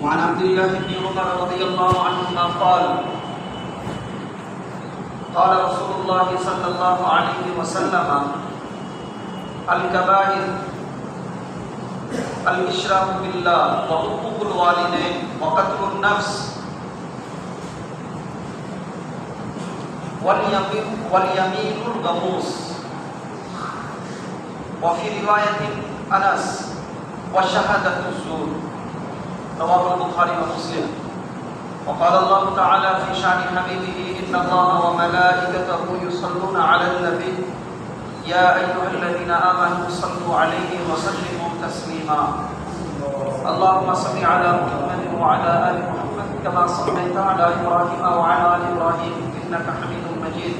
وعن عبد الله بن عمر رضي الله عنهما قال قال رسول الله صلى الله عليه وسلم الكبائر الاشراك بالله وحقوق الوالدين وقتل النفس واليمين الغموس وفي رواية انس وشهادة الزور رواه البخاري ومسلم. وقال الله تعالى في شأن حبيبه إن الله وملائكته يصلون على النبي يا أيها الذين آمنوا صلوا عليه وسلموا تسليما. اللهم صل على محمد وعلى آل محمد كما صليت على إبراهيم وعلى آل إبراهيم إنك حميد مجيد.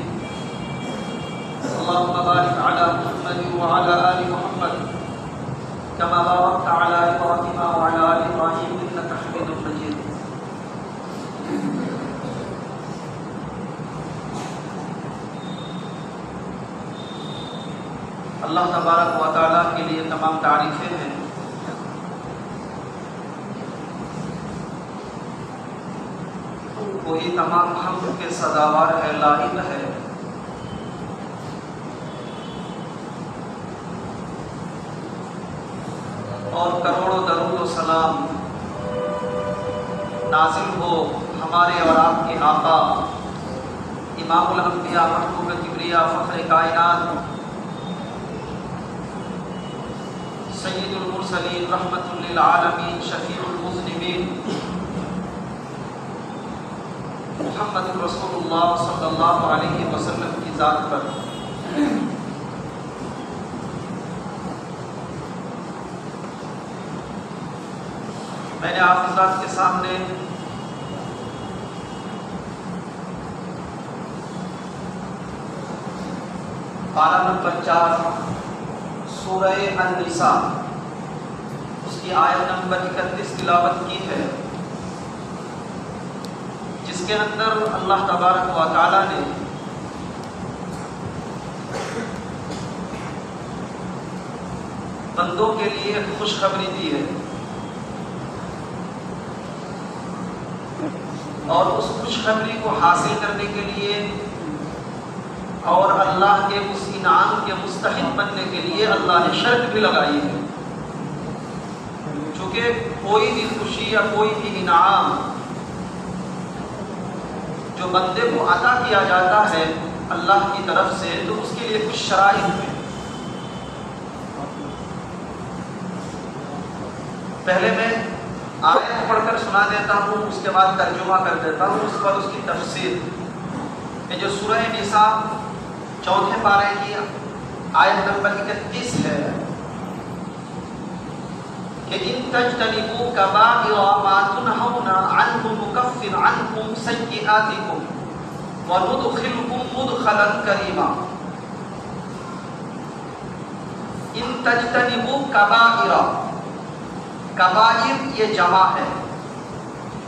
اللهم بارك على محمد وعلى آل محمد كما باركت على إبراهيم وعلى آل إبراهيم إنك حميد مجيد. اللہ تبارک و تعالیٰ کے لیے تمام تعریفیں ہیں. وہی تمام حمد کے سزاوار ہے، لائق ہے. اور کروڑوں درود و سلام نازل ہو ہمارے اور آپ کے آقا امام الانبیاء محبوب کبریا فخر کائنات سید المرسلین رحمت للعالمین شفیع المذنبین محمد رسول اللہ صلی اللہ علیہ وسلم کی ذات پر. میں نے آپ حضرات کے سامنے پارہ نمبر 4 سورہ النساء اس کی آیت نمبر 31 تلاوت کی ہے، جس کے اندر اللہ تبارک و تعالی نے بندوں کے لیے ایک خوشخبری دی ہے، اور اس خوشخبری کو حاصل کرنے کے لیے اور اللہ کے اس انعام کے مستحق بننے کے لیے اللہ نے شرط بھی لگائی ہے. چونکہ کوئی بھی خوشی یا کوئی بھی انعام جو بندے کو عطا کیا جاتا ہے اللہ کی طرف سے، تو اس کے لیے کچھ شرائط ہیں. پہلے میں آیت پڑھ کر سنا دیتا ہوں، اس کے بعد ترجمہ کر دیتا ہوں، اس پر اس کی تفسیر. یہ جو سورہ نساء 4 پارے کی آیت نمبر 31 ہے کہ ان تجتنبوا کبائر ما تنہون عنہ نکفر عنکم سیئاتکم وندخلکم مدخلا کریما. ان تجتنبوا کبائر، کبائر یہ جمع ہے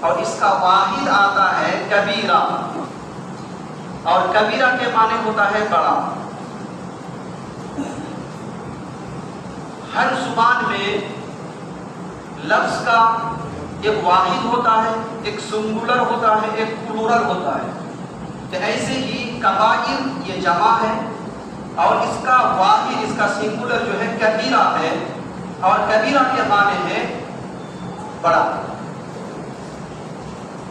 اور اس کا واحد آتا ہے کبیرہ، اور کبیرہ کے معنی ہوتا ہے بڑا. ہر زبان میں لفظ کا ایک واحد ہوتا ہے، ایک سنگولر ہوتا ہے، ایک پلورل ہوتا ہے. تو ایسے ہی کبائر یہ جمع ہے اور اس کا واحد، اس کا سنگولر جو ہے کبیرہ ہے، اور کبیرہ کے معنی ہے بڑا.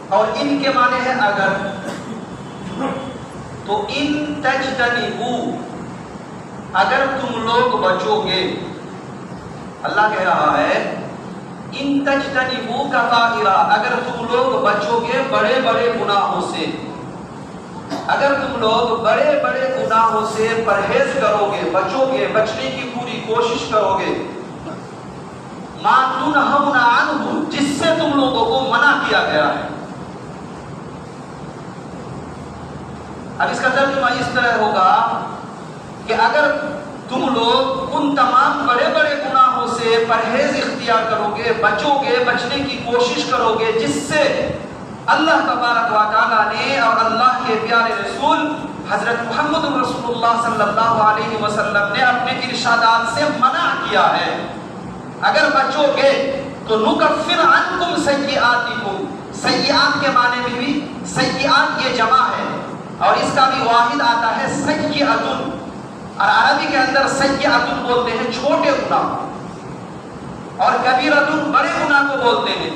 اور ان کے معنی ہے اگر. تو ان تجتنبوا، اگر تم لوگ بچو گے، اللہ کہہ رہا ہے ان تجتنبوا کبائر، اگر تم لوگ بچو گے بڑے بڑے گناہوں سے، اگر تم لوگ بڑے بڑے گناہوں سے پرہیز کرو گے، بچو گے، بچنے کی پوری کوشش کرو گے، ما تنہون عنہ، جس سے تم لوگوں کو منع کیا گیا ہے. اب اس کا ترجمہ اس طرح ہوگا کہ اگر تم لوگ ان تمام بڑے بڑے گناہوں سے پرہیز اختیار کرو گے، بچو گے، بچنے کی کوشش کرو گے، جس سے اللہ تبارک و تعالیٰ نے اور اللہ کے پیارے رسول حضرت محمد رسول اللہ صلی اللہ علیہ وسلم نے اپنے ارشادات سے منع کیا ہے. اگر بچو گے تو نکفر عنکم سیئاتکم، سیئات کے معنی میں بھی سیئات یہ جمع ہے اور اس کا بھی واحد آتا ہے سیئتن، اور عربی کے اندر سیئتن بولتے ہیں چھوٹے گناہ اور کبیرتن بڑے گناہ کو بولتے ہیں۔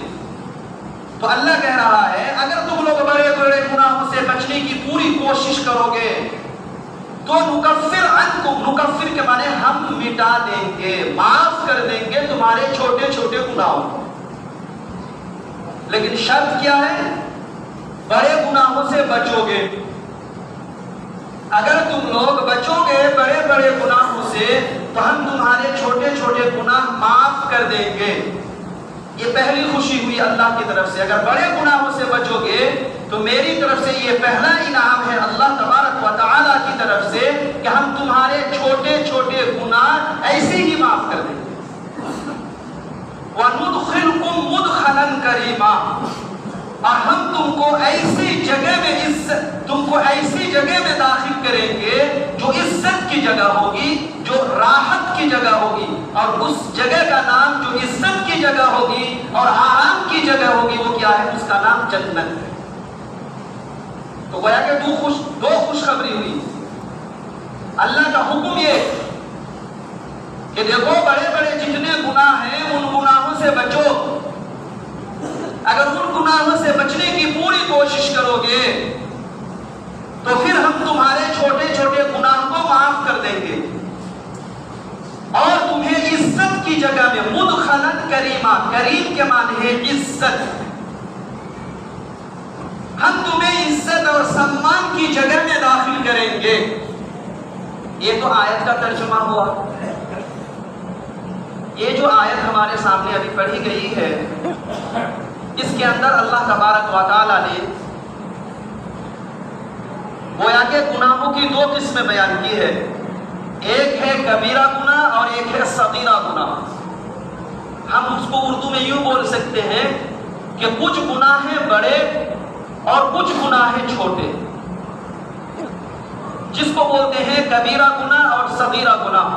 تو اللہ کہہ رہا ہے اگر تم لوگ بڑے بڑے گناہوں سے بچنے کی پوری کوشش کرو گے تو نکفر عنکم، نکفر کے معنی ہم مٹا دیں گے، معاف کر دیں گے تمہارے چھوٹے چھوٹے گناہوں۔ لیکن شرط کیا ہے؟ بڑے گناہوں سے بچو گے۔ اگر تم لوگ بچو گے بڑے بڑے گناہوں سے تو ہم تمہارے چھوٹے چھوٹے گناہ معاف کر دیں گے۔ یہ پہلی خوشی ہوئی اللہ کی طرف سے، اگر بڑے گناہوں سے بچو گے تو میری طرف سے یہ پہلا انعام ہے اللہ تبارک و تعالیٰ کی طرف سے کہ ہم تمہارے چھوٹے چھوٹے گناہ ایسے ہی معاف کر دیں گے۔ وَنُدْخِلْكُمْ مُدْخَلًا كَرِيمًا، اور ہم تم کو ایسی جگہ میں داخل کریں گے جو عزت کی جگہ ہوگی، جو راحت کی جگہ ہوگی، اور اس جگہ کا نام جو عزت کی جگہ ہوگی اور آرام کی جگہ ہوگی وہ کیا ہے؟ اس کا نام جنت ہے۔ تو گویا کہ دو خوشخبری ہوئی۔ اللہ کا حکم یہ کہ دیکھو بڑے بڑے جتنے گناہ ہیں ان گناہوں سے بچو، اگر ان گناہوں سے بچنے کی پوری کوشش کرو گے تو پھر ہم تمہارے چھوٹے چھوٹے گناہ کو معاف کر دیں گے اور تمہیں عزت کی جگہ میں مدخلن کریما، کریم کے معنی ہے عزت، ہم تمہیں عزت اور سمان کی جگہ میں داخل کریں گے۔ یہ تو آیت کا ترجمہ ہوا۔ یہ جو آیت ہمارے سامنے ابھی پڑھی گئی ہے اس کے اندر اللہ تبارک و تعالیٰ نے گویا کہ گناہوں کی دو قسمیں بیان کی ہے، ایک ہے کبیرہ گناہ اور ایک ہے صغیرہ گناہ۔ ہم اس کو اردو میں یوں بول سکتے ہیں کہ کچھ گناہ ہیں بڑے اور کچھ گناہ ہیں چھوٹے، جس کو بولتے ہیں کبیرہ گناہ اور صغیرہ گناہ۔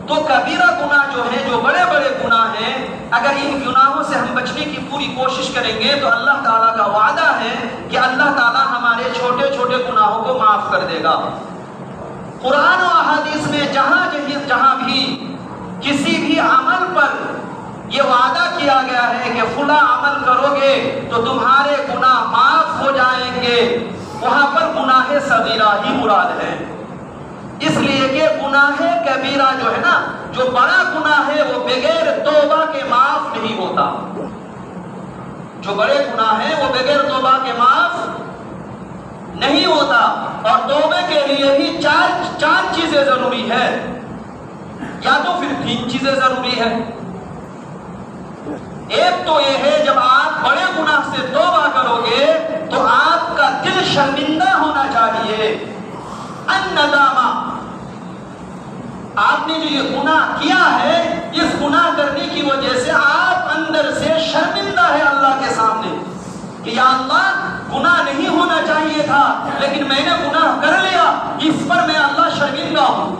تو کبیرہ گناہ جو ہیں، جو بڑے بڑے گناہ ہیں، اگر ان گناہوں سے ہم بچنے کی پوری کوشش کریں گے تو اللہ تعالیٰ کا وعدہ ہے کہ اللہ تعالیٰ ہمارے چھوٹے چھوٹے گناہوں کو معاف کر دے گا۔ قرآن و احادیث میں جہاں بھی کسی بھی عمل پر یہ وعدہ کیا گیا ہے کہ فلاں عمل کرو گے تو تمہارے گناہ معاف ہو جائیں گے، وہاں پر گناہ صغیرہ ہی مراد ہے، اس لیے کہ گناہ کبیرہ جو ہے نا، جو بڑا گناہ ہے وہ بغیر توبہ کے معاف نہیں ہوتا، جو بڑے گناہ ہیں وہ بغیر توبہ کے معاف نہیں ہوتا، اور توبے کے لیے بھی چار چیزیں ضروری ہے، یا تو پھر 3 چیزیں ضروری ہے۔ ایک تو یہ ہے جب آپ بڑے گناہ سے توبہ کرو گے تو آپ کا دل شرمندہ ہونا چاہیے، الندامہ، آپ نے جو یہ گناہ کیا ہے اس گناہ کرنے کی وجہ سے آپ اندر سے شرمندہ ہے اللہ کے سامنے کہ یا اللہ گناہ نہیں ہونا چاہیے تھا لیکن میں نے گناہ کر لیا، اس پر میں اللہ شرمندہ ہوں۔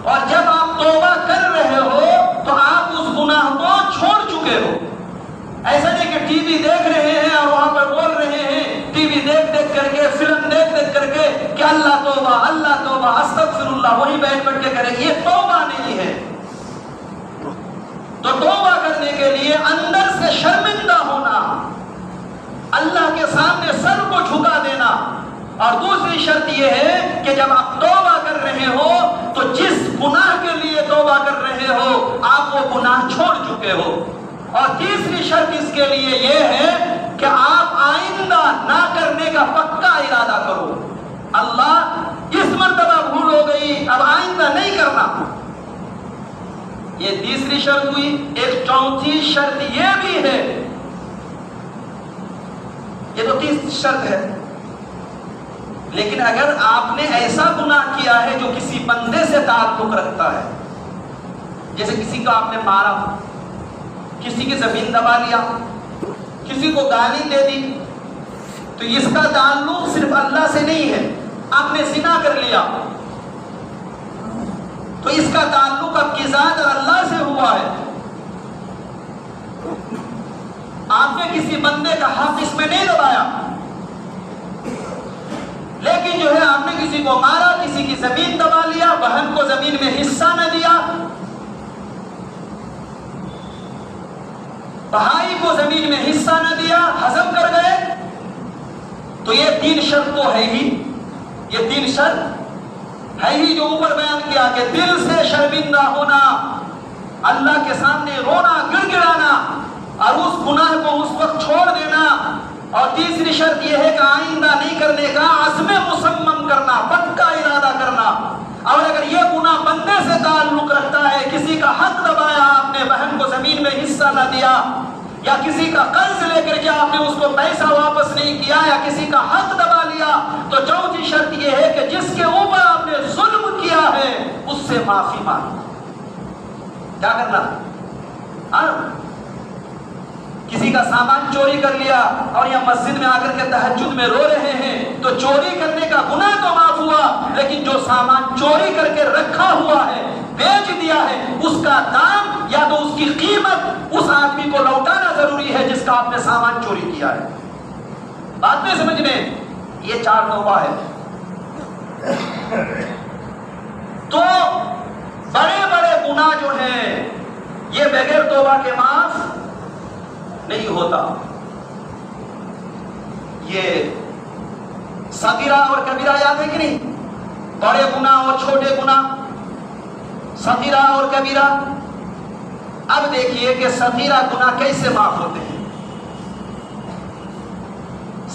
اور جب آپ توبہ کر رہے ہو تو آپ اس گناہ کو چھوڑ چکے ہو، ایسا نہیں کہ ٹی وی دیکھ رہے ہیں اور وہاں پر بول رہے ہیں، ٹی وی دیکھ کر کے، فلم دیکھ کر کے کہ اللہ توبہ استغفر اللہ، وہی بیٹھ کے کریں، یہ توبہ نہیں ہے۔ تو توبہ کرنے کے لیے اندر سے شرمندہ ہونا، اللہ کے سامنے سر کو جھکا دینا، اور دوسری شرط یہ ہے کہ جب آپ توبہ کر رہے ہو تو جس گناہ کے لیے توبہ کر رہے ہو آپ وہ گناہ چھوڑ چکے ہو، اور تیسری شرط اس کے لیے یہ ہے کہ آپ آئندہ نہ کرنے کا پکا ارادہ کرو، اللہ اس مرتبہ بھول ہو گئی اب آئندہ نہیں کرنا۔ یہ تیسری شرط ہوئی۔ ایک چوتھی شرط یہ بھی ہے، یہ تو تیسری شرط ہے، لیکن اگر آپ نے ایسا گناہ کیا ہے جو کسی بندے سے تعلق رکھتا ہے، جیسے کسی کو آپ نے مارا، کسی کی زمین دبا لیا، کسی کو گالی دے دی، تو اس کا تعلق صرف اللہ سے نہیں ہے، آپ نے زنا کر لیا تو اس کا تعلق اب کی ذات اور اللہ سے ہوا ہے. آپ نے کسی بندے کا حق اس میں نہیں دبایا، لیکن جو ہے آپ نے کسی کو مارا، کسی کی زمین دبا لیا، بہن کو زمین میں حصہ نہ دیا، بھائی کو زمین میں حصہ نہ دیا، ہضم کر گئے. تو یہ 3 شرط تو ہے ہی، یہ 3 شرط ہے ہی جو اوپر بیان کیا کہ دل سے شرمندہ ہونا، اللہ کے سامنے رونا گڑ گڑانا اور اس گناہ کو اس وقت چھوڑ دینا. اور تیسری شرط یہ ہے کہ آئندہ نہیں کرنے کا عزم مصمم کرنا، پکا ارادہ کرنا. اور اگر یہ گناہ بندے سے تعلق رکھتا ہے، کسی کا حق دبایا آپ نے، بہن کو زمین میں حصہ نہ دیا، یا کسی کا قرض لے کر کے آپ نے اس کو پیسہ واپس نہیں کیا، یا کسی کا حق دبا لیا، تو چوتھی شرط یہ ہے کہ جس کے اوپر آپ نے ظلم کیا ہے اس سے معافی مانگنا. کیا کرنا؟ کسی کا سامان چوری کر لیا اور یا مسجد میں آ کر کے تہجد میں رو رہے ہیں، تو چوری کرنے کا گناہ تو معاف ہوا، لیکن جو سامان چوری کر کے رکھا ہوا ہے، بیچ دیا ہے، اس کا دام یا تو اس کی قیمت اس آدمی کو لوٹانا ضروری ہے جس کا آپ نے سامان چوری کیا ہے. بات میں سمجھ میں، یہ 4 توبہ ہے. تو بڑے بڑے گناہ جو ہیں یہ بغیر توبہ کے معاف نہیں ہوتا. یہ صغیرہ اور کبیرہ یاد ہے کہ نہیں؟ بڑے گناہ اور چھوٹے گناہ، صغیرہ اور کبیرہ. اب دیکھیے کہ صغیرہ گناہ کیسے معاف ہوتے ہیں.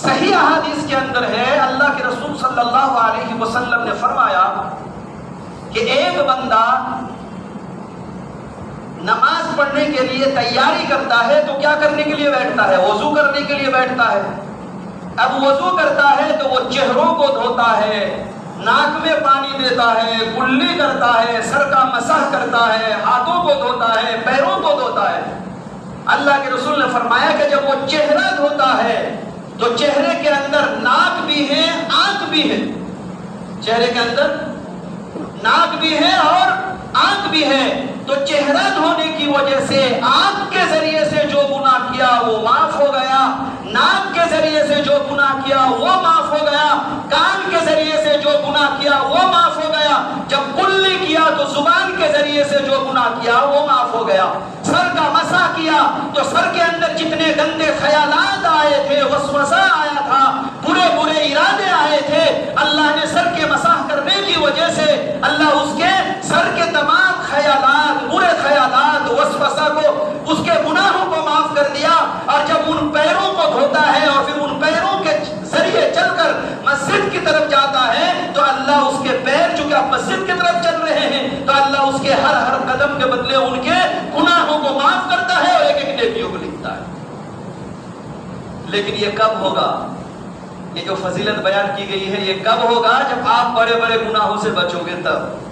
صحیح احادیث کے اندر ہے، اللہ کے رسول صلی اللہ علیہ وسلم نے فرمایا کہ ایک بندہ نماز پڑھنے کے لیے تیاری کرتا ہے تو کیا کرنے کے لیے بیٹھتا ہے؟ وضو کرنے کے لیے بیٹھتا ہے. اب وضو کرتا ہے تو وہ چہروں کو دھوتا ہے، ناک میں پانی دیتا ہے، کلی کرتا ہے، سر کا مسح کرتا ہے، ہاتھوں کو دھوتا ہے، پیروں کو دھوتا ہے. اللہ کے رسول نے فرمایا کہ جب وہ چہرہ دھوتا ہے تو چہرے کے اندر ناک بھی ہے، آنکھ بھی ہے. چہرے کے اندر ناک بھی ہے اور آنکھ بھی ہے. تو چہرہ دھونے کی وجہ سے آنکھ کے ذریعے سے جو گناہ کیا وہ معاف ہو گیا، ناک کے ذریعے سے جو گناہ کیا وہ معاف ہو گیا، کان کے ذریعے سے جو گناہ کیا وہ معاف ہو گیا، جب کلی کیا تو زبان کے ذریعے سے جو گناہ کیا وہ معاف ہو گیا. سر کا مسح کیا تو سر کے اندر جتنے گندے خیالات آئے تھے، وسوسہ آیا تھا، برے برے ارادے آئے تھے، اللہ نے سر کے مسح کرنے کی وجہ سے اللہ اس کے سر کے تمام خیالات، برے خیالات، وسوسہ کو، اس کے گناہوں کو معاف کر دیا. اور جب ان پیروں کو دھوتا ہے اور پھر ان پیروں کے ذریعے چل کر مسجد کی طرف جاتا ہے تو اللہ اس کے پیر چونکہ اب مسجد کی طرف چل رہے ہیں تو اللہ اس کے ہر ہر قدم کے بدلے ان کے گناہوں کو معاف کرتا ہے اور ایک ایک نیکیوں کو لکھتا ہے. لیکن یہ کب ہوگا؟ یہ جو فضیلت بیان کی گئی ہے یہ کب ہوگا؟ جب آپ بڑے بڑے گناہوں سے بچو گے تب.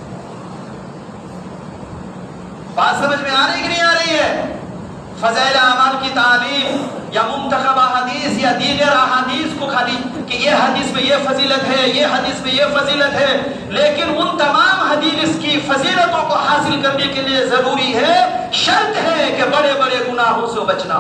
بات سمجھ میں آ رہی کہ نہیں آ رہی ہے؟ فضائل اعمال کی تعلیم یا منتخب حدیث یا دیگر احادیث کو خالی کہ یہ حدیث میں یہ فضیلت ہے، یہ حدیث میں یہ فضیلت ہے، لیکن ان تمام حدیث کی فضیلتوں کو حاصل کرنے کے لیے ضروری ہے، شرط ہے کہ بڑے بڑے گناہوں سے بچنا.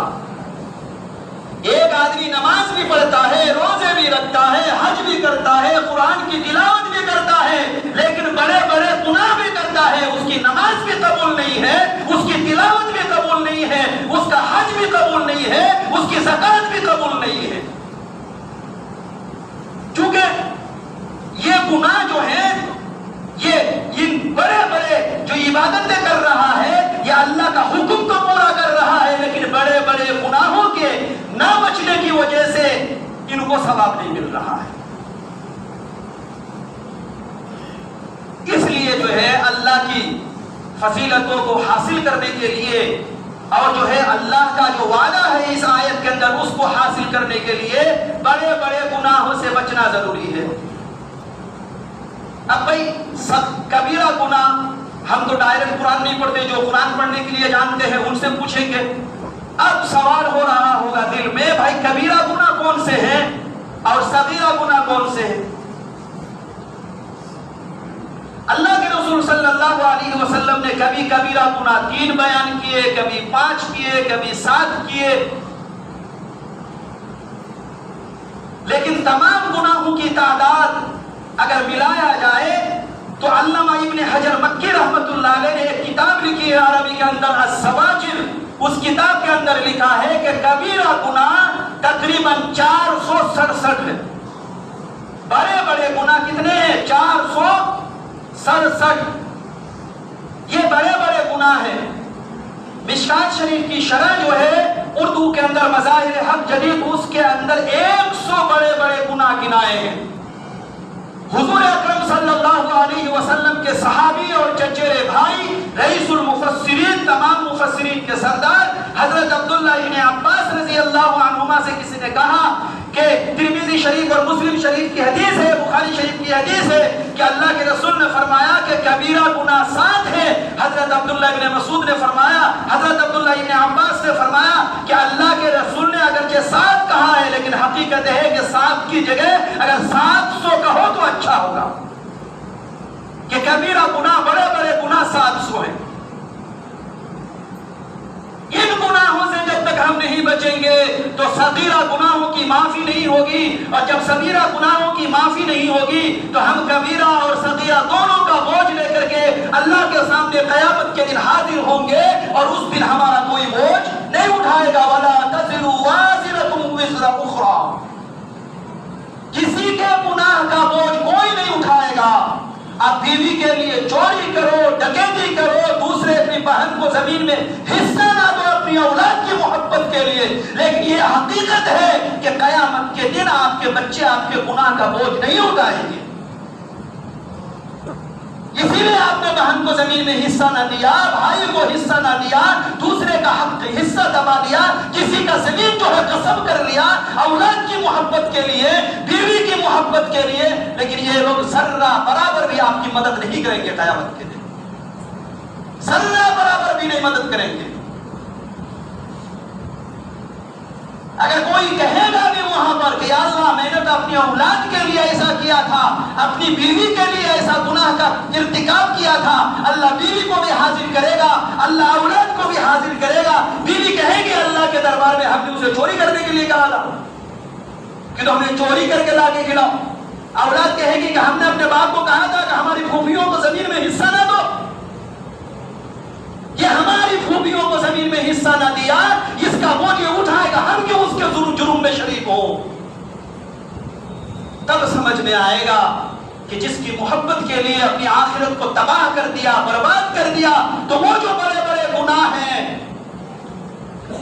ایک آدمی نماز بھی پڑھتا ہے، روزے بھی رکھتا ہے، حج بھی کرتا ہے، قرآن کی تلاوت بھی کرتا ہے، لیکن بڑے بڑے گناہ بھی کرتا ہے، اس کی نماز بھی قبول نہیں ہے، اس کی تلاوت بھی قبول نہیں ہے، اس کا حج بھی قبول نہیں ہے، اس کی زکات بھی قبول نہیں ہے. چونکہ یہ گناہ جو ہیں یہ ان بڑے بڑے جو عبادتیں کر رہا ہے یہ اللہ کا حکم تو پورا کر رہا ہے، لیکن بڑے بڑے گناہوں کے نہ بچنے کی وجہ سے ان کو ثواب نہیں مل رہا ہے. اس لیے جو ہے اللہ کی فضیلتوں کو حاصل کرنے کے لیے اور جو ہے اللہ کا جو وعدہ ہے اس آیت کے اندر اس کو حاصل کرنے کے لیے بڑے بڑے گناہوں سے بچنا ضروری ہے. اب بھائی سب کبیرہ گناہ ہم تو ڈائریکٹ قرآن نہیں پڑھتے، جو قرآن پڑھنے کے لیے جانتے ہیں ان سے پوچھیں گے. اب سوال ہو رہا ہوگا دل میں، بھائی کبیرہ گناہ کون سے ہیں اور صغیرہ گناہ کون سے ہیں؟ اللہ کے رسول صلی اللہ علیہ وسلم نے کبھی کبیرہ گناہ 3 بیان کیے، کبھی 5 کیے، کبھی 7 کیے، لیکن تمام گناہوں کی تعداد اگر ملایا جائے تو علامہ ابن حجر مکی رحمت اللہ علیہ نے ایک کتاب لکھی ہے عربی کے اندر الزواجر، اس کتاب کے اندر لکھا ہے کہ کبیرہ گناہ تقریباً 467 ہے۔ بڑے بڑے گناہ کتنے ہیں؟ 467۔ یہ بڑے بڑے گناہ ہیں۔ مشکات شریف کی شرح جو ہے اردو کے اندر مظاہر حق جدید، اس کے اندر 100 بڑے بڑے گناہ گنائے ہیں۔ حضور اکرم صلی اللہ علیہ وسلم کے صحابی اور چچیرے بھائی، رئیس المفسرین، تمام مفسرین کے سردار حضرت عبداللہ ابن عباس رضی اللہ عنہما سے کسی نے کہا کہ ترمذی شریف اور مسلم شریف کی حدیث ہے، بخاری شریف کی حدیث ہے کہ اللہ کے رسول نے فرمایا کہ کبیرہ گناہ 7 ہے۔ حضرت عبداللہ ابن مسعود نے فرمایا، حضرت عبداللہ ابن عباس نے فرمایا کہ اللہ کے رسول نے اگرچہ 7 کہا ہے لیکن حقیقت ہے کہ 7 کی جگہ اگر 700 کہو تو اچھا ہوگا، کہ کبیرہ گناہ، بڑے بڑے گناہ 700 ہیں۔ ان گناہوں سے جب تک ہم نہیں بچیں گے تو صغیرہ گناہوں کی معافی نہیں ہوگی، اور جب صغیرہ گناہوں کی معافی نہیں ہوگی تو ہم کبیرہ اور صغیرہ دونوں کا بوجھ لے کر کے اللہ کے سامنے قیامت کے دن حاضر ہوں گے، اور اس دن ہمارا کوئی بوجھ نہیں اٹھائے گا۔ وَلَا تَزِرُ وَازِرَةٌ وِزْرَ أُخْرَىٰ، کسی کے گناہ کا بوجھ کوئی نہیں اٹھائے گا۔ آپ بیوی کے لیے چوری کرو، ڈکیتی کرو، دوسرے اپنی بہن کو زمین میں حصہ نہ دو اپنی اولاد کی محبت کے لیے، لیکن یہ حقیقت ہے کہ قیامت کے دن آپ کے بچے آپ کے گناہ کا بوجھ نہیں اٹھائیں گے۔ اسی لیے آپ نے بہن کو زمین میں حصہ نہ دیا، بھائی کو حصہ نہ دیا، دوسرے کا حق حصہ دبا دیا، کسی کا زمین جو ہے قسم کر لیا اولاد کی محبت کے لیے، بیوی کی محبت کے لیے، لیکن یہ لوگ ذرہ برابر بھی آپ کی مدد نہیں کریں گے قیامت کے دن، ذرہ برابر بھی نہیں مدد کریں گے۔ اگر کوئی کہے گا بھی وہاں پر کہ یا اللہ میں نے تو اپنی اولاد کے لیے ایسا کیا تھا، اپنی بیوی کے لیے ایسا گناہ کا ارتکاب کیا تھا، اللہ بیوی کو بھی حاضر کرے گا، اللہ اولاد کو بھی حاضر کرے گا۔ بیوی کہے گی اللہ کے دربار میں ہم نے اسے چوری کرنے کے لیے کہا تھا کہ تو ہم نے چوری کر کے لا کے کھلاؤ۔ اولاد کہے گی کہ ہم نے اپنے باپ کو کہا تھا کہ ہماری پھوپھیوں کو زمین میں حصہ نہ دو، یہ ہماری پھوپھیوں کو زمین میں حصہ نہ دیا، اس کا بوجھ یہ اٹھائے گا، ہم کیوں اس کے جرم میں شریک ہوں؟ تب سمجھ میں آئے گا کہ جس کی محبت کے لیے اپنی آخرت کو تباہ کر دیا، برباد کر دیا، تو وہ جو بڑے بڑے گناہ ہیں،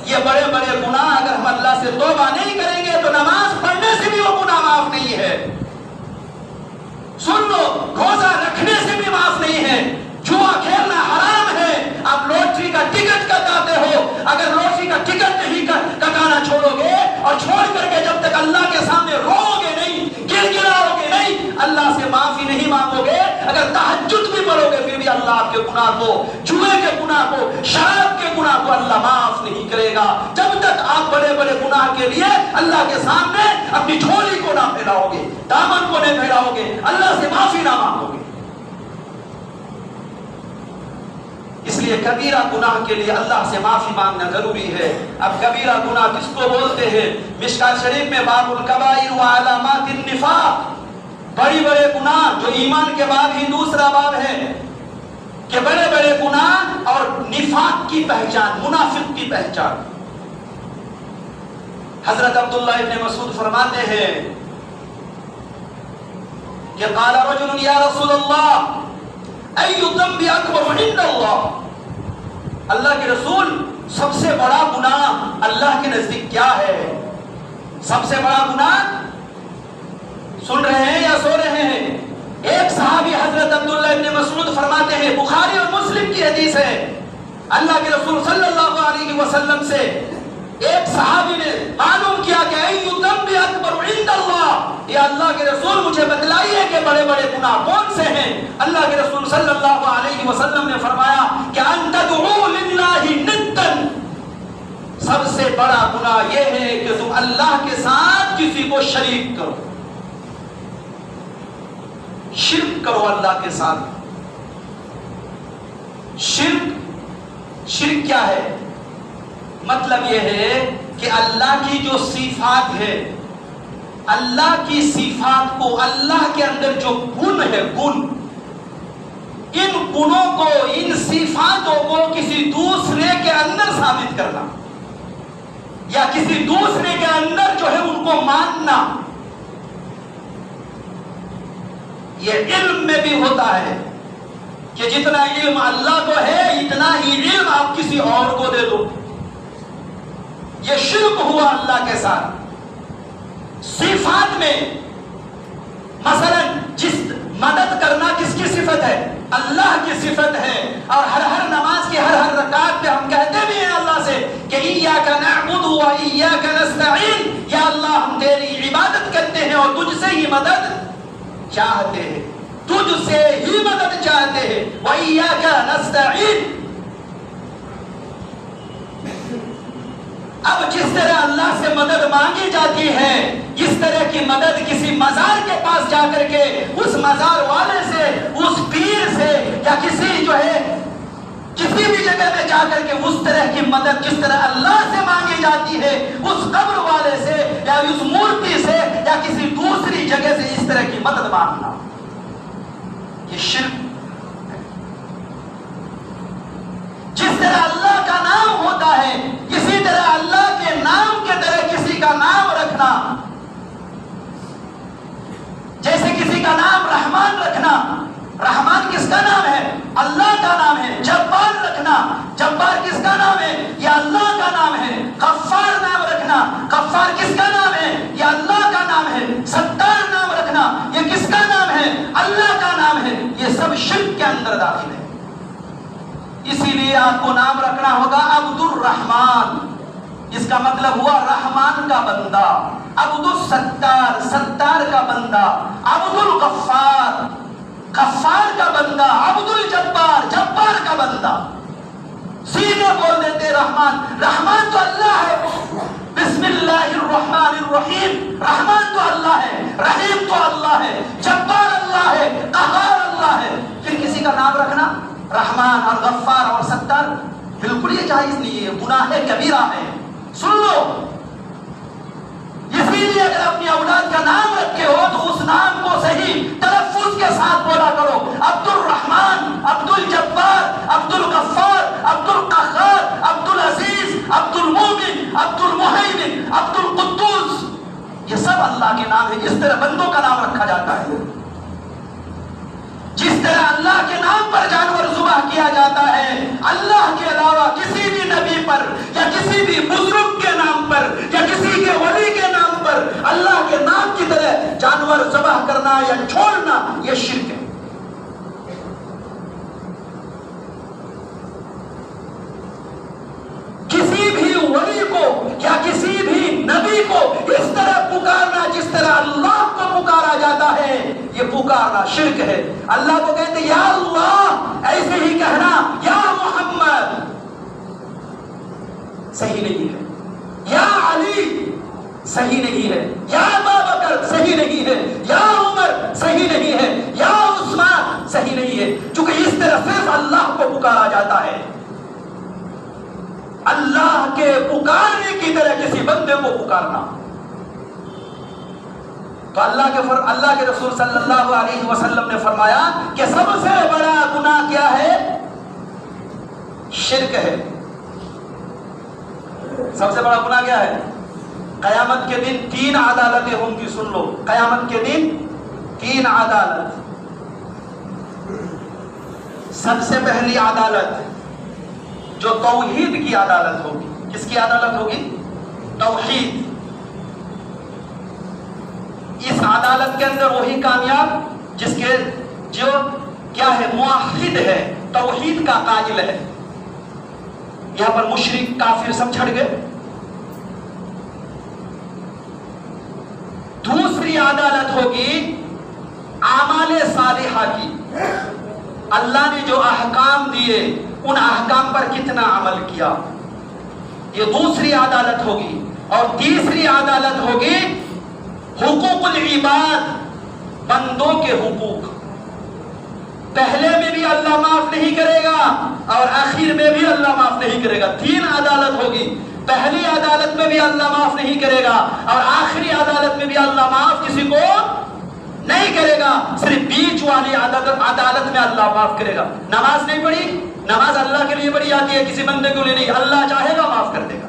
یہ بڑے بڑے گناہ اگر ہم اللہ سے توبہ نہیں کریں گے تو نماز پڑھنے سے بھی وہ گناہ معاف نہیں ہے، سن لو، روزہ رکھنے سے بھی معاف نہیں ہے، جوا کھیلنا حرام ہے۔ آپ لوٹری کا ٹکٹ کٹاتے ہو، اگر لوٹری کا ٹکٹ نہیں کٹانا چھوڑو گے اور چھوڑ کر کے جب تک اللہ کے سامنے رو گے نہیں، گر گراؤ گے نہیں، اللہ سے معافی نہیں مانگو گے، اگر تہجد بھی پڑھو گے پھر بھی اللہ آپ کے گناہ کو، جوئے کے گناہ کو، شراب کے گناہ کو اللہ معاف نہیں کرے گا، جب تک آپ بڑے بڑے گناہ کے لیے اللہ کے سامنے اپنی جھولی کو نہ پھیلاؤ گے، دامن کو نہیں پھیلاؤ گے، اللہ سے معافی نہ مانگو گے۔ اس لیے کبیرہ گناہ کے لیے اللہ سے معافی مانگنا ضروری ہے۔ اب کبیرہ گناہ کس کو بولتے ہیں؟ مشکات شریف میں باب الکبائر وعلامات النفاق، بڑی بڑے گناہ جو ایمان کے بعد ہی دوسرا باب ہے کہ بڑے بڑے گناہ اور نفاق کی پہچان، منافق کی پہچان۔ حضرت عبداللہ ابن مسعود فرماتے ہیں کہ قال رجل یا رسول اللہ ای الذنب اکبر عند اللہ، اللہ کے رسول سب سے بڑا گناہ اللہ کے نزدیک کیا ہے؟ سب سے بڑا گناہ، سن رہے ہیں یا سو رہے ہیں؟ ایک صحابی حضرت عبداللہ ابن مسعود فرماتے ہیں، بخاری اور مسلم کی حدیث ہے، اللہ کے رسول صلی اللہ علیہ وسلم سے ایک صحابی نے معلوم کیا کہ ای الذنب اکبر عند اللہ، یا اللہ کے رسول مجھے بتلائیے کہ بڑے بڑے گناہ کون سے ہیں؟ اللہ کے رسول صلی اللہ علیہ وسلم نے فرمایا کہ ان تدعو للہ ندا، سب سے بڑا گناہ یہ ہے کہ تم اللہ کے ساتھ کسی کو شریک کرو، شرک کرو اللہ کے ساتھ۔ شرک کیا ہے؟ مطلب یہ ہے کہ اللہ کی جو صفات ہے، اللہ کی صفات کو، اللہ کے اندر جو گن ہے، گن، ان گنوں کو، ان صفاتوں کو کسی دوسرے کے اندر ثابت کرنا یا کسی دوسرے کے اندر جو ہے ان کو ماننا، یہ علم میں بھی ہوتا ہے کہ جتنا علم اللہ کو ہے اتنا ہی علم آپ کسی اور کو دے دو، یہ شرک ہوا اللہ کے ساتھ۔ صفات میں مثلا جس مدد کرنا کس کی صفت ہے؟ اللہ کی صفت ہے، اور ہر نماز کی ہر رکعت پہ ہم کہتے بھی ہیں اللہ سے کہ ایاک نعبد و ایاک نستعین، یا اللہ ہم تیری عبادت کرتے ہیں اور تجھ سے ہی مدد چاہتے ہیں، تجھ سے ہی مدد چاہتے ہیں، و ایاک نستعین۔ اب جس طرح اللہ سے مدد مانگی جاتی ہے، اس طرح کی مدد کسی مزار کے پاس جا کر کے اس مزار والے سے، اس پیر سے، یا کسی جو ہے کسی بھی جگہ میں جا کر کے اس طرح کی مدد جس طرح اللہ سے مانگی جاتی ہے، اس قبر والے سے یا اس مورتی سے یا کسی دوسری جگہ سے اس طرح کی مدد مانگنا، یہ شرک۔ جس طرح اللہ کا نام ہوتا ہے اسی طرح اللہ کے نام کے طرح کسی کا نام رکھنا، جیسے کسی کا نام رحمان رکھنا، رحمان کس کا نام ہے؟ اللہ کا نام ہے۔ جبار رکھنا، جبار کس کا نام ہے؟ یہ اللہ کا نام ہے۔ غفار نام رکھنا، غفار کس کا نام ہے؟ یہ اللہ کا نام ہے۔ ستار نام رکھنا، یہ کس کا نام ہے؟ اللہ کا نام ہے۔ یہ سب شرک کے اندر داخل ہے۔ اسی لیے آپ کو نام رکھنا ہوگا عبد الرحمن، اس کا مطلب ہوا رحمان کا بندہ، عبد الستار، ستار کا بندہ، عبد الغفار، غفار کا بندہ، عبد الجبار، جبار کا بندہ۔ سیدھے بول دیتے رحمان، رحمان تو اللہ ہے، بسم اللہ الرحمن الرحیم، رحمان تو اللہ ہے، رحیم تو اللہ ہے، جبار اللہ ہے، قہار اللہ ہے۔ پھر کسی کا نام رکھنا رحمان اور غفار اور ستار، بالکل یہ جائز نہیں ہے، گناہ کبیرہ ہے۔ سن لو، اسی لیے اگر اپنی اولاد کا نام رکھے ہو تو اس نام کو صحیح تلفظ کے ساتھ بولا کرو، عبد الرحمن، عبد الجبار، عبد الغفار، عبد القہار، عبد العزیز، عبد المومن، عبد المہیمن، عبد القدوس، یہ سب اللہ کے نام ہے۔ اس طرح بندوں کا نام رکھا جاتا ہے۔ جس طرح اللہ کے نام پر جانور ذبح کیا جاتا ہے، اللہ کے علاوہ کسی بھی نبی پر یا کسی بھی بزرگ کے نام پر یا کسی کے ولی کے نام پر اللہ کے نام کی طرح جانور ذبح کرنا یا چھوڑنا، یہ شرک ہے۔ کسی بھی ولی کو یا کسی بھی نبی کو اس طرح پکارنا جس طرح اللہ کو پکارا جاتا ہے، یہ پکارنا شرک ہے۔ اللہ کو کہتے یا اللہ، ایسے ہی کہنا یا محمد صحیح نہیں ہے، یا علی صحیح نہیں ہے، یا ابو بکر صحیح نہیں ہے، یا عمر صحیح نہیں ہے، یا عثمان صحیح نہیں ہے، چونکہ اس طرح صرف اللہ کو پکارا جاتا ہے۔ اللہ کے پکارنے کی طرح کسی بندے کو پکارنا، تو اللہ کے رسول صلی اللہ علیہ وسلم نے فرمایا کہ سب سے بڑا گناہ کیا ہے؟ شرک ہے۔ سب سے بڑا گناہ کیا ہے؟ قیامت کے دن 3 عدالتیں ہوں گی، سن لو، قیامت کے دن 3 عدالت۔ سب سے پہلی عدالت جو توحید کی عدالت ہوگی، کس کی عدالت ہوگی؟ توحید۔ اس عدالت کے اندر وہی کامیاب جس کے جو کیا ہے؟ موحد ہے، توحید کا قائل ہے۔ یہاں پر مشرک کافر سب چھڑ گئے۔ دوسری عدالت ہوگی اعمال صالحہ کی، اللہ نے جو احکام دیے ان احکام پر کتنا عمل کیا، یہ دوسری عدالت ہوگی۔ اور تیسری عدالت ہوگی حقوق العباد، بندوں کے حقوق۔ پہلے میں بھی اللہ معاف نہیں کرے گا اور آخر میں بھی اللہ معاف نہیں کرے گا. 3 عدالت ہوگی. پہلی عدالت میں بھی اللہ معاف نہیں کرے گا اور آخری عدالت میں بھی اللہ معاف کسی کو نہیں کرے گا. صرف بیچ والی عدالت میں اللہ معاف کرے گا. نماز نہیں پڑھی, نماز اللہ کے لیے پڑھی جاتی ہے, کسی بندے کے لیے نہیں. اللہ چاہے گا معاف کر دے گا.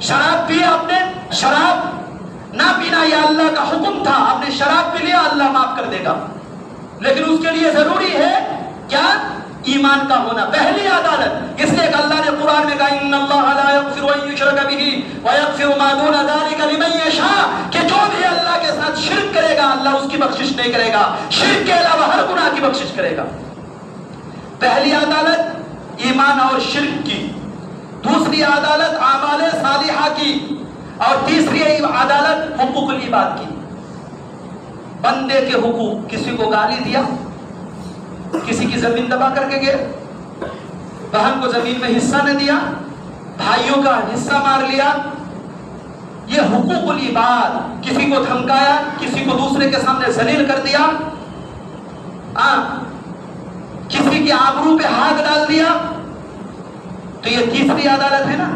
شراب پی آپ نے, شراب نہ پینا یہ اللہ کا حکم تھا, آپ نے شراب پی لیا, اللہ معاف کر دے گا. لیکن اس کے لیے ضروری ہے کیا؟ ایمان کا ہونا. پہلی عدالت. اس لیے کہ اللہ نے قرآن میں کہا ان اللہ لا یغفر ان یشرک بہ ویغفر ما دون ذلک لمن یشاء, کہ جو بھی اللہ کے ساتھ شرک کرے گا اللہ اس کی بخشش نہیں کرے گا, شرک کے علاوہ ہر گناہ کی بخشش کرے گا. پہلی عدالت ایمان اور شرک کی, دوسری عدالت اعمال صالحہ کی, اور تیسری عدالت حقوق العباد کی. بندے کے حقوق, کسی کو گالی دیا, کسی کی زمین دبا کر کے گئے, بہن کو زمین میں حصہ نہ دیا, بھائیوں کا حصہ مار لیا, یہ حقوق العباد. کسی کو دھمکایا, کسی کو دوسرے کے سامنے ذلیل کر دیا, کسی کی آبرو پہ ہاتھ ڈال دیا, تو یہ تیسری عدالت ہے نا.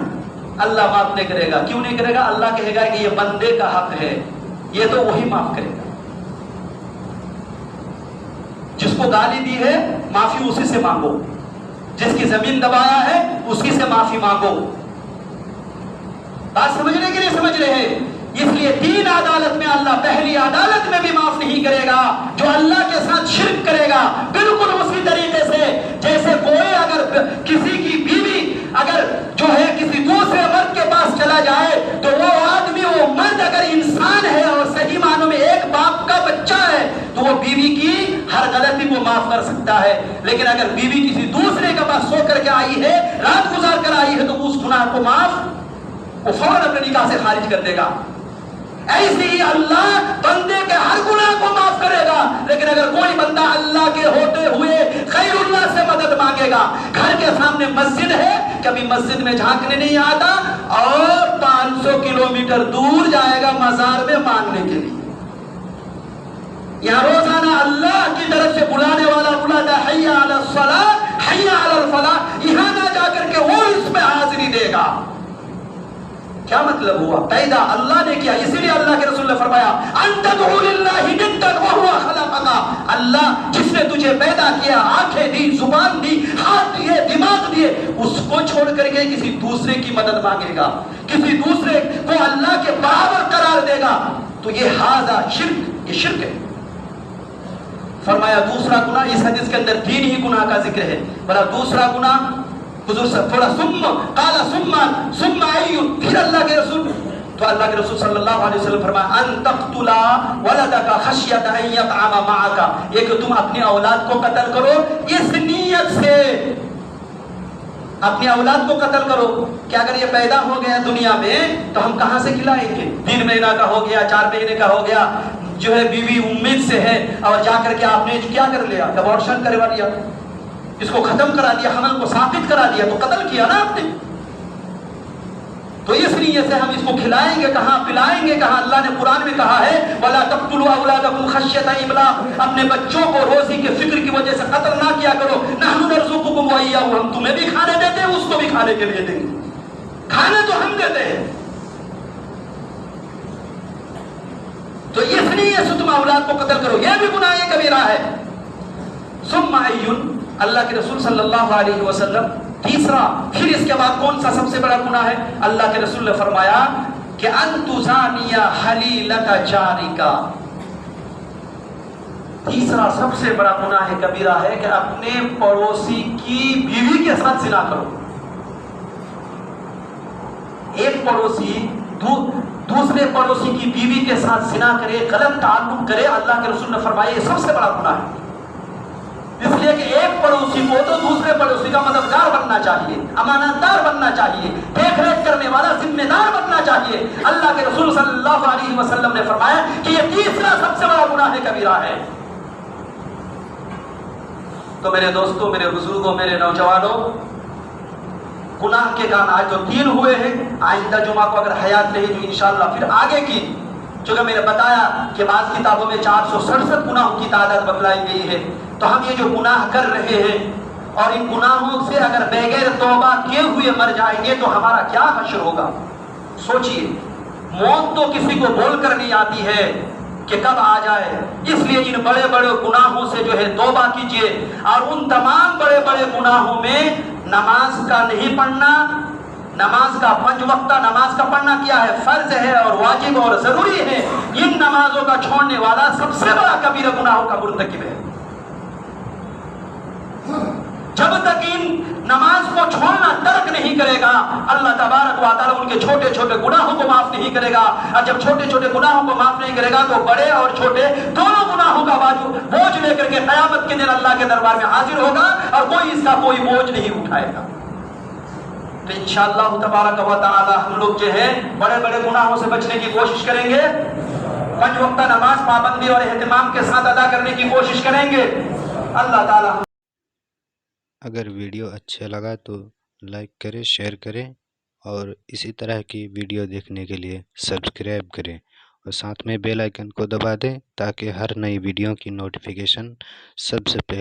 اللہ معاف نہیں کرے گا. کیوں نہیں کرے گا؟ اللہ کہے گا کہ یہ بندے کا حق ہے, یہ تو وہی معاف کرے گا. جس کو گالی دی ہے معافی اسی سے مانگو, جس کی زمین دبایا ہے اسی سے معافی مانگو. بات سمجھنے کے لیے سمجھ رہے ہیں. اس لیے 3 عدالت میں اللہ پہلی عدالت میں بھی معاف نہیں کرے گا. جو اللہ کے ساتھ شرک کرے گا بالکل اسی طریقے سے جیسے کوئی اگر کسی کی بیوی اگر جو ہے کسی دوسرے مرد کے پاس چلا جائے تو وہ آدمی, وہ مرد اگر انسان ہے اور صحیح معنوں میں ایک باپ کا بچہ ہے تو وہ بیوی کی ہر غلطی کو معاف کر سکتا ہے. لیکن اگر بیوی کسی دوسرے کے پاس سو کر کے آئی ہے, رات گزار کر آئی ہے, تو اس گناہ کو وہ فوراً اپنے نکاح سے خارج کر دے گا. ایسے ہی اللہ بندے کے ہر گناہ کو معاف کرے گا. لیکن اگر کوئی بندہ اللہ کے ہوتے ہوئے غیر اللہ سے مدد مانگے گا, گھر کے سامنے مسجد ہے, کبھی مسجد میں جھانکنے نہیں آتا اور 500 کلومیٹر دور جائے گا مزار میں مانگنے کے لیے. یہاں روزانہ اللہ کی طرف سے بلانے والا بلاتا ہے حی علی الصلاۃ حی علی الفلاح, یہاں نہ جا کر کے وہ اس میں حاضری دے گا. کیا مطلب ہوا؟ پیدا اللہ نے کیا, اسی لیے اللہ کے رسول نے فرمایا ان تدعو للہ ندا وهو خلقک. اللہ جس نے تجھے پیدا کیا, آنکھیں دی, زبان دی, ہاتھ دیے, دماغ دیے, اس کو چھوڑ کر کے کسی دوسرے کی مدد مانگے گا, کسی دوسرے کو اللہ کے برابر قرار دے گا, تو یہ ھذا شرک, یہ شرک ہے. فرمایا دوسرا گناہ, اس حدیث کے اندر 3 ہی گناہ کا ذکر ہے. بڑا دوسرا گناہ حضور سے تھوڑا قال ثم ای, پھر اللہ کے رسول تو اللہ کے رسول صلی اللہ علیہ وسلم فرمایا ان تقتل ولدک خشیۃ ان یطعم معک, یہ کہ تم اپنی اولاد کو قتل کرو اس نیت سے, اپنی اولاد کو قتل کرو کہ اگر یہ پیدا ہو گیا دنیا میں تو ہم کہاں سے کھلائیں گے. 3 مہینہ کا ہو گیا, 4 مہینے کا ہو گیا, جو ہے بیوی امید سے ہے, اور جا کر کے آپ نے کیا کر لیا, ابورشن کروا لیا, اس کو ختم کرا دیا, حمل کو ثابت کرا دیا, تو قتل کیا نا آپ نے. تو اس لیے سے ہم اس کو کھلائیں گے کہاں, پلائیں گے کہاں. اللہ نے قرآن میں کہا ہے وَلَا تَقْتُلُوا أَوْلَادَكُمْ خَشْيَةَ إِمْلَاقٍ, اپنے بچوں کو روزی کے فکر کی وجہ سے قتل نہ کیا کرو. نَحْنُ نَرْزُقُكُمْ وَإِيَّاهُمْ, ہم تمہیں بھی کھانے دیتے ہیں, اس کو بھی کھانے کے لیے دیں گے, کھانے تو ہم دیتے ہیں. تو اس لیے سے تم اولاد کو قتل کرو, یہ بھی گناہ کبیرہ ہے. ثم ایون, اللہ کے رسول صلی اللہ علیہ وسلم تیسرا, پھر اس کے بعد کون سا سب سے بڑا گناہ ہے؟ اللہ کے رسول نے فرمایا کہ ان تزانی حلیلۃ جارک, تیسرا سب سے بڑا گناہ کبیرہ ہے کہ اپنے پڑوسی کی بیوی کے ساتھ زنا کرو. ایک پڑوسی دوسرے پڑوسی کی بیوی کے ساتھ زنا کرے, غلط تعلق کرے, اللہ کے رسول نے فرمایا یہ سب سے بڑا گناہ ہے. اس لیے کہ ایک پڑوسی کو تو دوسرے پڑوسی کا مددگار بننا چاہیے, امانتدار بننا چاہیے, دیکھ ریکھ کرنے والا ذمہ دار بننا چاہیے. اللہ کے رسول صلی اللہ علیہ وسلم نے فرمایا کہ یہ تیسرا سب سے بڑا گناہ کبیرہ ہے. تو میرے دوستوں, میرے بزرگوں, میرے نوجوانوں, گناہ کے کام آج تو 3 ہوئے ہیں. آئندہ جمعہ کو اگر حیات رہی تو انشاءاللہ پھر آگے کی, چونکہ میں نے بتایا کہ بعض کتابوں میں 467 گناہوں کی تعداد بتلائی گئی ہے, تو ہم یہ جو گناہ کر رہے ہیں اور ان گناہوں سے اگر بغیر توبہ کیے ہوئے مر جائیں گے تو ہمارا کیا حشر ہوگا؟ سوچئے، موت تو کسی کو بول کر نہیں آتی ہے کہ کب آ جائے، اس لیے ان بڑے بڑے گناہوں سے جو ہے توبہ کیجئے، اور ان تمام بڑے بڑے گناہوں میں نماز کا نہیں پڑھنا، نماز کا 5 وقتہ نماز کا پڑھنا کیا ہے؟ فرض ہے اور واجب اور ضروری ہے، ان نمازوں کا چھوڑنے والا سب سے بڑا کبیرہ گناہوں کا مرتکب ہے۔ جب تک ان نماز کو چھوڑنا ترک نہیں کرے گا، اللہ تبارک و تعالیٰ ان کے چھوٹے چھوٹے گناہوں کو معاف نہیں کرے گا، اور جب چھوٹے چھوٹے گناہوں کو معاف نہیں کرے گا تو بڑے اور چھوٹے دونوں گناہوں کا بوجھ لے کر کے قیامت کے دن اللہ کے دربار میں حاضر ہوگا، اور کوئی اس کا کوئی بوجھ نہیں اٹھائے گا۔ تو انشاءاللہ تبارک و تعالیٰ ہم لوگ جو ہے بڑے بڑے گناہوں سے بچنے کی کوشش کریں گے، 5 وقتہ نماز پابندی اور اہتمام کے ساتھ ادا کرنے کی کوشش کریں گے۔ اللہ تعالیٰ اگر ویڈیو اچھا لگا تو لائک کریں، شیئر کریں، اور اسی طرح کی ویڈیو دیکھنے کے لیے سبسکرائب کریں، اور ساتھ میں بیل آئیکن کو دبا دیں تاکہ ہر نئی ویڈیو کی نوٹیفیکیشن سب سے پہلے